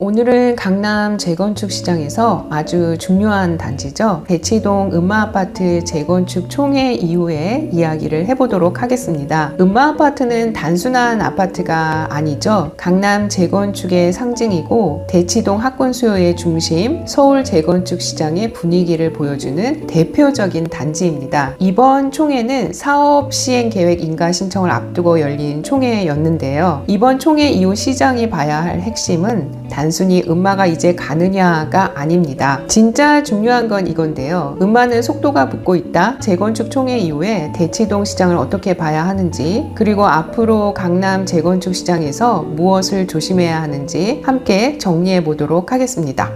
오늘은 강남 재건축 시장에서 아주 중요한 단지죠. 대치동 음마아파트 재건축 총회 이후에 이야기를 해보도록 하겠습니다. 음마아파트는 단순한 아파트가 아니죠. 강남 재건축의 상징이고 대치동 학군 수요의 중심, 서울 재건축 시장의 분위기를 보여주는 대표적인 단지입니다. 이번 총회는 사업 시행 계획 인가 신청을 앞두고 열린 총회였는데요. 이번 총회 이후 시장이 봐야 할 핵심은 단순히 음마가 이제 가느냐가 아닙니다. 진짜 중요한 건 이건데요. 음마는 속도가 붙고 있다. 재건축 총회 이후에 대치동 시장을 어떻게 봐야 하는지, 그리고 앞으로 강남 재건축 시장에서 무엇을 조심해야 하는지 함께 정리해 보도록 하겠습니다.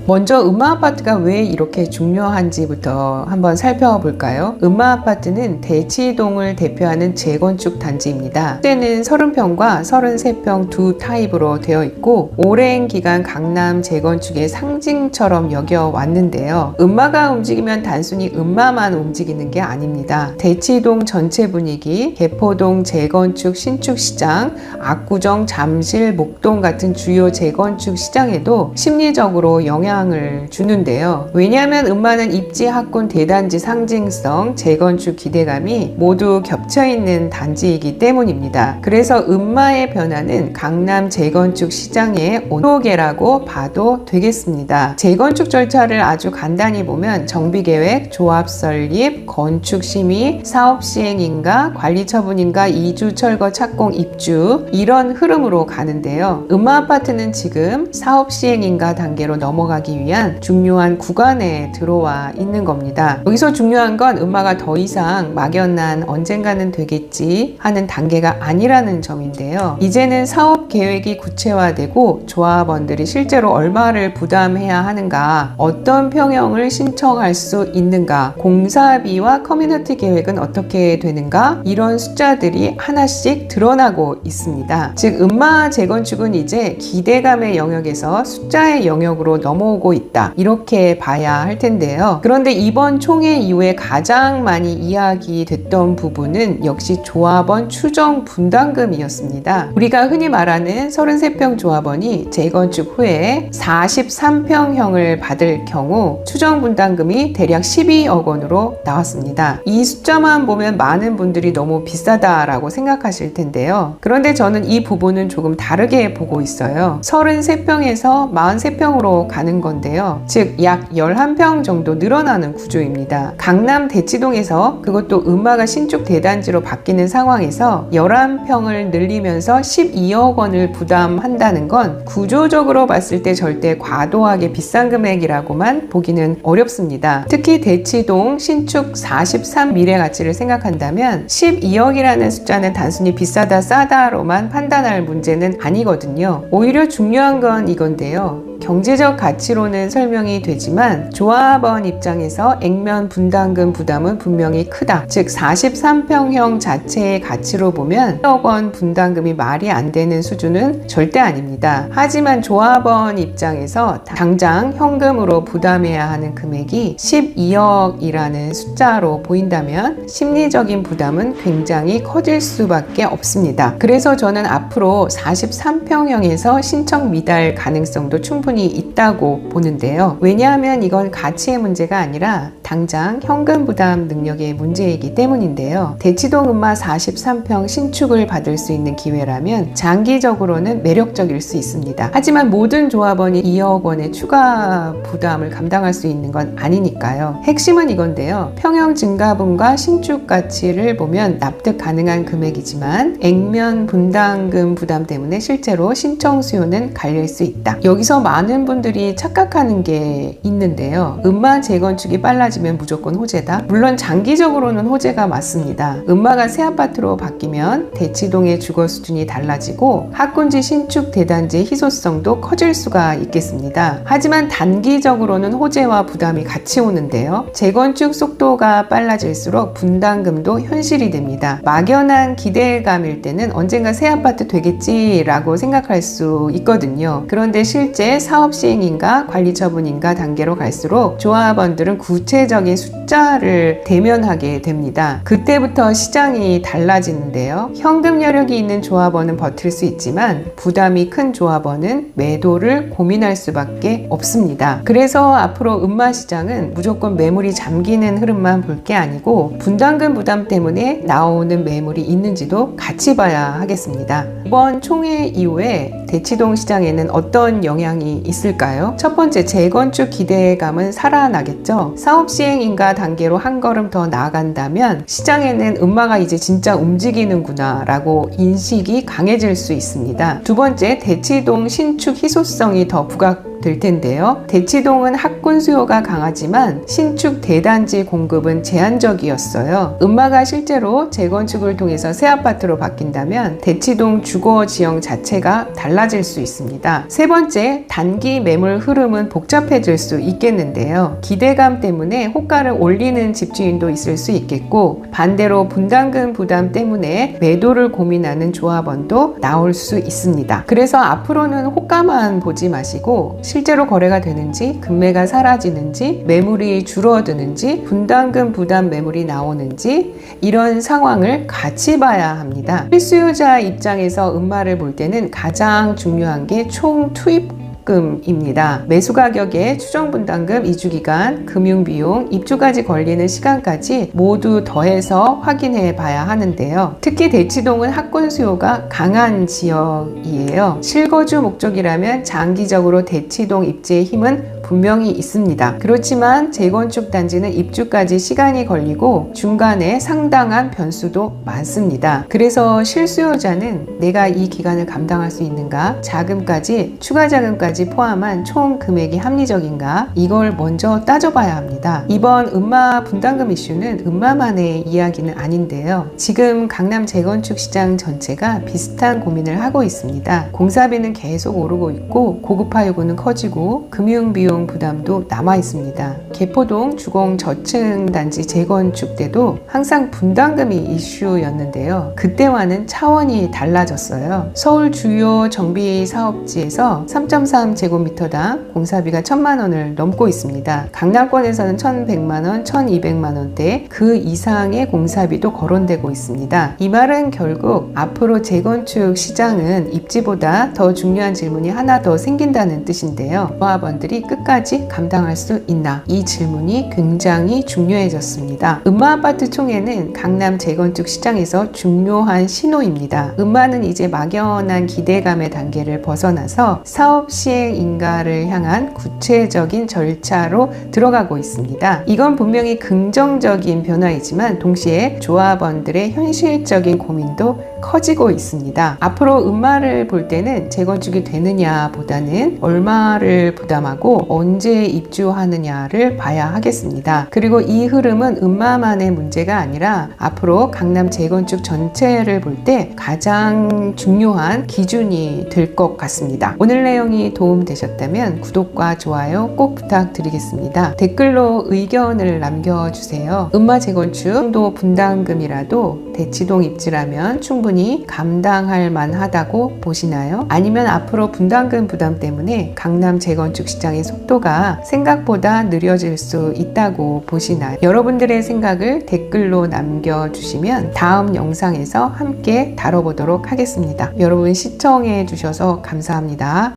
먼저 음마아파트가 왜 이렇게 중요한지부터 한번 살펴볼까요? 음마아파트는 대치동을 대표하는 재건축 단지입니다. 현재는 30평과 33평 두 타입으로 되어 있고 오랜 기간 강남 재건축의 상징처럼 여겨왔는데요. 음마가 움직이면 단순히 음마만 움직이는 게 아닙니다. 대치동 전체 분위기, 개포동 재건축 신축 시장, 압구정, 잠실, 목동 같은 주요 재건축 시장에도 심리적으로 영향을 주는데요. 왜냐하면 음마는 입지, 학군, 대단지 상징성, 재건축 기대감이 모두 겹쳐있는 단지이기 때문입니다. 그래서 음마의 변화는 강남 재건축 시장의 온도계라고 봐도 되겠습니다. 재건축 절차를 아주 간단히 보면 정비계획, 조합 설립, 건축 심의, 사업 시행인가, 관리 처분인가, 이주, 철거, 착공, 입주 이런 흐름으로 가는데요. 음마아파트는 지금 사업 시행인가 단계로 넘어가기 위한 중요한 구간에 들어와 있는 겁니다. 여기서 중요한 건 음마가 더 이상 막연한 언젠가는 되겠지 하는 단계가 아니라는 점인데요. 이제는 사업 계획이 구체화되고 조합원들이 실제로 얼마를 부담해야 하는가, 어떤 평형을 신청할 수 있는가, 공사비와 커뮤니티 계획은 어떻게 되는가, 이런 숫자들이 하나씩 드러나고 있습니다. 즉 음마 재건축은 이제 기대감의 영역에서 숫자의 영역으로 넘어오고 있다, 이렇게 봐야 할 텐데요. 그런데 이번 총회 이후에 가장 많이 이야기됐던 부분은 역시 조합원 추정 분담금이었습니다. 우리가 흔히 말하는 33평 조합원이 재건축 후에 43평형을 받을 경우 추정 분담금이 대략 12억 원으로 나왔습니다. 이 숫자만 보면 많은 분들이 너무 비싸다라고 생각하실 텐데요. 그런데 저는 이 부분은 조금 다르게 보고 있어요. 33평에서 43평으로 가는 건데요. 즉 약 11평 정도 늘어나는 구조입니다. 강남 대치동에서, 그것도 음마가 신축 대단지로 바뀌는 상황에서 11평을 늘리면서 12억 원을 부담한다는 건 구조적으로 봤을 때 절대 과도하게 비싼 금액이라고만 보기는 어렵습니다. 특히 대치동 신축 43 미래 가치를 생각한다면 12억이라는 숫자는 단순히 비싸다 싸다로만 판단할 문제는 아니거든요. 오히려 중요한 건 이건데요. 경제적 가치로는 설명이 되지만 조합원 입장에서 액면 분담금 부담은 분명히 크다. 즉 43평형 자체의 가치로 보면 1억 원 분담금이 말이 안 되는 수준은 절대 아닙니다. 하지만 조합원 입장에서 당장 현금으로 부담해야 하는 금액이 12억이라는 숫자로 보인다면 심리적인 부담은 굉장히 커질 수밖에 없습니다. 그래서 저는 앞으로 43평형에서 신청 미달 가능성도 충분히 있다고 보는데요. 왜냐하면 이건 가치의 문제가 아니라 당장 현금 부담 능력의 문제이기 때문인데요. 대치동 음마 43평 신축을 받을 수 있는 기회라면 장기적으로는 매력적일 수 있습니다. 하지만 모든 조합원이 2억 원의 추가 부담을 감당할 수 있는 건 아니니까요. 핵심은 이건데요. 평형 증가분과 신축 가치를 보면 납득 가능한 금액이지만 액면 분담금 부담 때문에 실제로 신청 수요는 갈릴 수 있다. 여기서 많은 분들이 착각하는 게 있는데요. 음마 재건축이 빨라지면 무조건 호재다. 물론 장기적으로는 호재가 맞습니다. 음마가 새 아파트로 바뀌면 대치동의 주거 수준이 달라지고 학군지 신축 대단지의 희소성도 커질 수가 있겠습니다. 하지만 단기적으로는 호재와 부담이 같이 오는데요. 재건축 속도가 빨라질수록 분담금도 현실이 됩니다. 막연한 기대감일 때는 언젠가 새 아파트 되겠지라고 생각할 수 있거든요. 그런데 실제 사업 시행인가 관리 처분인가 단계로 갈수록 조합원들은 구체적인 숫자를 대면하게 됩니다. 그때부터 시장이 달라지는데요. 현금 여력이 있는 조합원은 버틸 수 있지만 부담이 큰 조합원은 매도를 고민할 수밖에 없습니다. 그래서 앞으로 음마시장은 무조건 매물이 잠기는 흐름만 볼 게 아니고 분담금 부담 때문에 나오는 매물이 있는지도 같이 봐야 하겠습니다. 이번 총회 이후에 대치동 시장에는 어떤 영향이 있을까요? 첫 번째, 재건축 기대감은 살아나겠죠. 사업 시행인가 단계로 한 걸음 더 나아간다면 시장에는 음마가 이제 진짜 움직이는구나 라고 인식이 강해질 수 있습니다. 두 번째, 대치동 신축 희소성이 더 부각될 텐데요. 대치동은 학군 수요가 강하지만 신축 대단지 공급은 제한적이었어요. 음마가 실제로 재건축을 통해서 새 아파트로 바뀐다면 대치동 주거 지형 자체가 달라질 수 있습니다. 세 번째, 단기 매물 흐름은 복잡해질 수 있겠는데요. 기대감 때문에 호가를 올리는 집주인도 있을 수 있겠고 반대로 분담금 부담 때문에 매도를 고민하는 조합원도 나올 수 있습니다. 그래서 앞으로는 호가만 보지 마시고 실제로 거래가 되는지, 금매가 사라지는지, 매물이 줄어드는지, 분담금 부담 매물이 나오는지 이런 상황을 같이 봐야 합니다. 실수요자 입장에서 음마를 볼 때는 가장 중요한 게 총 투입금입니다. 매수 가격에 추정 분담금, 이주기간, 금융비용, 입주까지 걸리는 시간까지 모두 더해서 확인해 봐야 하는데요. 특히 대치동은 학군 수요가 강한 지역이에요. 실거주 목적이라면 장기적으로 대치동 입지의 힘은 분명히 있습니다. 그렇지만 재건축 단지는 입주까지 시간이 걸리고 중간에 상당한 변수도 많습니다. 그래서 실수요자는 내가 이 기간을 감당할 수 있는가, 자금까지, 추가 자금까지 포함한 총 금액이 합리적인가, 이걸 먼저 따져봐야 합니다. 이번 음마 분담금 이슈는 음마만의 이야기는 아닌데요. 지금 강남 재건축 시장 전체가 비슷한 고민을 하고 있습니다. 공사비는 계속 오르고 있고 고급화 요구는 커지고 금융비용 부담도 남아 있습니다. 개포동 주공 저층 단지 재건축 때도 항상 분담금이 이슈였는데요. 그때와는 차원이 달라졌어요. 서울 주요 정비 사업지에서 3.3제곱미터당 공사비가 1,000만 원을 넘고 있습니다. 강남권에서는 1,100만 원, 1,200만 원대 그 이상의 공사비도 거론되고 있습니다. 이 말은 결국 앞으로 재건축 시장은 입지보다 더 중요한 질문이 하나 더 생긴다는 뜻인데요. 조합원들이 끝까지 감당할 수 있나? 이 질문이 굉장히 중요해졌습니다. 음마아파트 총회는 강남 재건축 시장에서 중요한 신호입니다. 음마는 이제 막연한 기대감의 단계를 벗어나서 사업 시행 인가를 향한 구체적인 절차로 들어가고 있습니다. 이건 분명히 긍정적인 변화이지만 동시에 조합원들의 현실적인 고민도 커지고 있습니다. 앞으로 음마를 볼 때는 재건축이 되느냐 보다는 얼마를 부담하고 언제 입주하느냐를 봐야 하겠습니다. 그리고 이 흐름은 음마만의 문제가 아니라 앞으로 강남 재건축 전체를 볼 때 가장 중요한 기준이 될 것 같습니다. 오늘 내용이 도움되셨다면 구독과 좋아요 꼭 부탁드리겠습니다. 댓글로 의견을 남겨주세요. 음마 재건축 정도 분담금이라도 대치동 입지라면 충분히 감당할 만하다고 보시나요? 아니면 앞으로 분담금 부담 때문에 강남 재건축 시장의 속도가 생각보다 느려질 수 있다고 보시나요? 여러분들의 생각을 댓글로 남겨주시면 다음 영상에서 함께 다뤄보도록 하겠습니다. 여러분 시청해 주셔서 감사합니다.